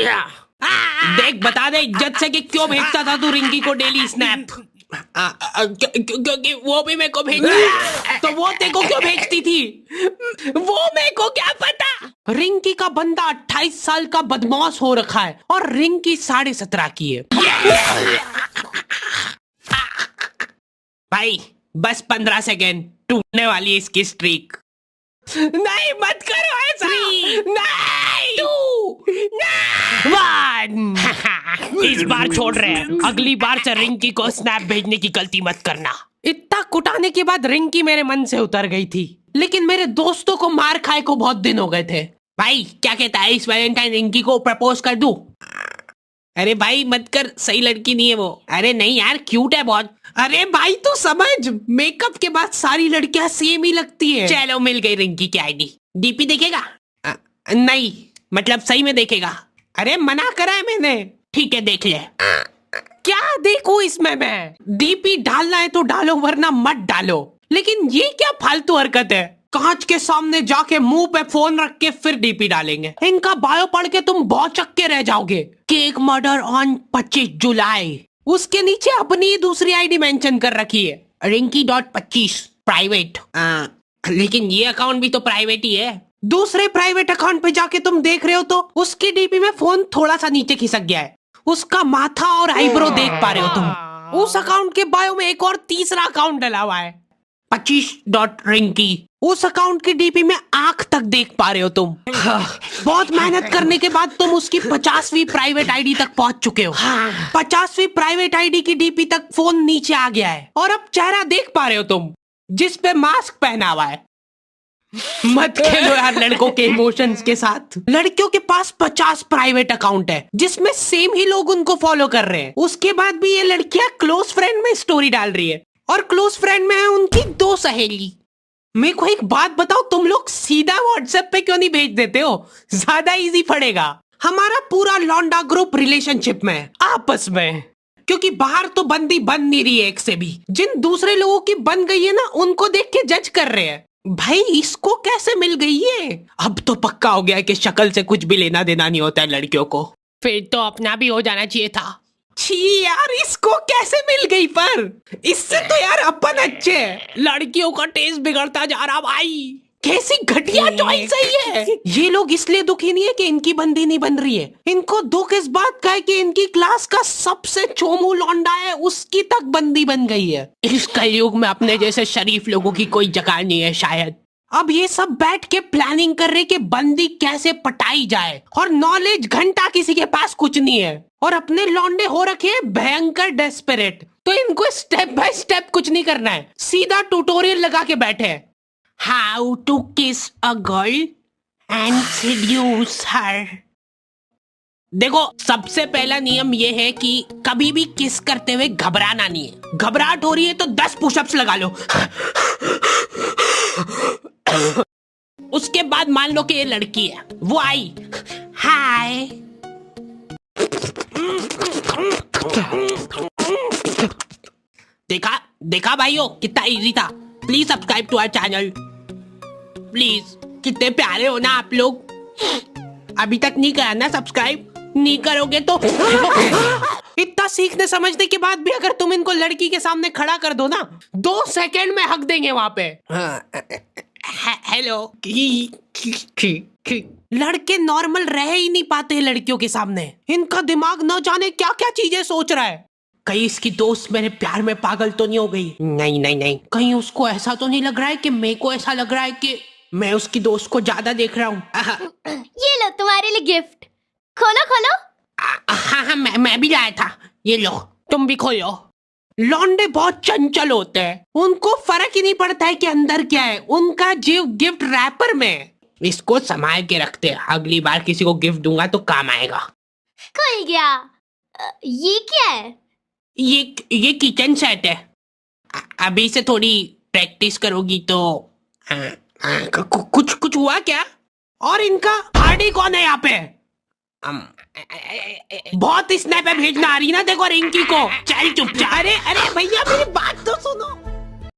देख बता दे इज्जत से कि क्यों भेजता था तू रिंकी को डेली स्नैप। क्योंकि वो भी मेरे को भेजती, तो वो तेरे को क्यों भेजती थी वो मेरे को क्या पता। रिंकी का बंदा 28 साल का बदमाश हो रखा है और रिंकी 17.5 की है। भाई बस 15 सेकेंड टूटने वाली है इसकी स्ट्रीक। नहीं मत करो ऐसा। नहीं 2 1 इस बार छोड़ रहे हैं, अगली बार से रिंकी को स्नैप भेजने की गलती मत करना। इतना कुटाने के बाद रिंकी मेरे मन से उतर गई थी, लेकिन मेरे दोस्तों को मार खाए को बहुत दिन हो गए थे। भाई क्या कहता है इस वैलेंटाइन रिंकी को प्रपोज कर दूं? अरे भाई मत कर, सही लड़की नहीं है वो। अरे नहीं यार क्यूट है बहुत। अरे भाई तू समझ, मेकअप के बाद सारी लड़कियां सेम ही लगती है। चलो मिल गई रिंकी की आईडी। डीपी देखेगा? नहीं मतलब सही में देखेगा? अरे मना करा है मैंने। ठीक है देख ले। क्या देखूं इसमें मैं? डीपी डालना है तो डालो वरना मत डालो। लेकिन ये क्या फालतू हरकत है? कांच के सामने जाके मुंह पे फोन रख के फिर डीपी डालेंगे। इनका बायो पढ़ के तुम भौचक के रह जाओगे। केक मर्डर ऑन 25 जुलाई। उसके नीचे अपनी दूसरी आईडी मेंशन कर रखी है, Rinky.25 प्राइवेट। लेकिन ये अकाउंट भी तो प्राइवेट ही है। दूसरे प्राइवेट अकाउंट पे जाके तुम देख रहे हो तो उसकी डीपी में फोन थोड़ा सा नीचे खिसक गया है। उसका माथा और आईब्रो देख पा रहे हो तुम। उस अकाउंट के बायो में एक और तीसरा अकाउंट डला हुआ है, 25.Rinky। उस अकाउंट की डीपी में आंख तक देख पा रहे हो तुम। बहुत मेहनत करने के बाद तुम उसकी 50वीं प्राइवेट आईडी तक पहुंच चुके हो। 50वीं प्राइवेट आईडी की डीपी तक फोन नीचे आ गया है और अब चेहरा देख पा रहे हो तुम जिस पे मास्क पहना हुआ है। मत खेलो यार लड़कों के इमोशंस के साथ। लड़कियों के पास 50 प्राइवेट अकाउंट है जिसमें सेम ही लोग उनको फॉलो कर रहे हैं। उसके बाद भी ये लड़कियां क्लोज फ्रेंड में स्टोरी डाल रही है और क्लोज फ्रेंड में है उनकी 2 सहेली। मेरे को एक बात बताओ, तुम लोग सीधा व्हाट्सएप पे क्यों नहीं भेज देते हो? ज्यादा इजी पड़ेगा। हमारा पूरा लौंडा ग्रुप रिलेशनशिप में है आपस में, क्योंकि बाहर तो बंदी बन नहीं रही है एक से भी। जिन दूसरे लोगों की बन गई है ना उनको देख के जज कर रहे हैं। भाई इसको कैसे मिल गई है? अब तो पक्का हो गया है कि शक्ल से कुछ भी लेना देना नहीं होता है लड़कियों को। फिर तो अपना भी हो जाना चाहिए था। छी यार इसको कैसे मिल गई? पर इससे तो यार अपन अच्छे हैं। लड़कियों का टेस्ट बिगड़ता जा रहा भाई। कैसी घटिया चॉइस है ये। ये लोग इसलिए दुखी नहीं है कि इनकी बंदी नहीं बन रही है, इनको दुख इस बात का है कि इनकी क्लास का सबसे चोमू लौंडा है उसकी तक बंदी बन गई है। इस कलयुग में अपने जैसे शरीफ लोगों की कोई जगह नहीं है शायद। अब ये सब बैठ के प्लानिंग कर रहे कि बंदी कैसे पटाई जाए, और नॉलेज घंटा किसी के पास कुछ नहीं है और अपने लौंडे हो रखे हैं भयंकर डेस्परेट। तो इनको स्टेप बाय स्टेप कुछ नहीं करना है, सीधा ट्यूटोरियल लगा के बैठे हैं। हाउ टू किस अ गर्ल एंड सेड्यूस हर। देखो सबसे पहला नियम ये है कि कभी भी किस करते हुए घबराना नहीं है। घबराहट हो रही है तो 10 पुशअप्स लगा लो। उसके बाद मान लो कि ये लड़की है, वो आई, हाय देखा देखा भाइयों कितना इजी था। Please subscribe to our channel please. कितने प्यारे हो ना आप लोग। अभी तक नहीं करा ना सब्सक्राइब? नहीं करोगे तो इतना सीखने समझने के बाद भी अगर तुम इनको लड़की के सामने खड़ा कर दो ना, 2 सेकंड में हक देंगे वहां पे। हेलो। लड़के नॉर्मल रह ही नहीं पाते लड़कियों के सामने। इनका दिमाग न जाने क्या क्या चीजें सोच रहा है। कहीं इसकी दोस्त मेरे प्यार में पागल तो नहीं हो गई? नहीं नहीं नहीं। कहीं उसको ऐसा तो नहीं लग रहा है कि मेरे को ऐसा लग रहा है कि मैं उसकी दोस्त को ज्यादा देख रहा हूँ। ये लो तुम्हारे लिए गिफ्ट। खोलो खोलो। हाँ मैं भी लाया था। ये लो तुम भी खोलो। लौंडे बहुत चंचल होते हैं, उनको फर्क ही नहीं पड़ता है कि अंदर क्या है। उनका जीव गिफ्ट रैपर में। इसको संभाल के रखते हैं, अगली बार किसी को गिफ्ट दूंगा तो काम आएगा। खुल गया। ये क्या है? ये किचन सेट है। अभी से थोड़ी प्रैक्टिस करोगी तो कुछ हुआ क्या? और इनका आरडी कौन है यहाँ पे? बहुत स्नैप भेजना आ रही ना देखो रिंकी को। चल चुपचाप। अरे भैया मेरी बात तो सुनो।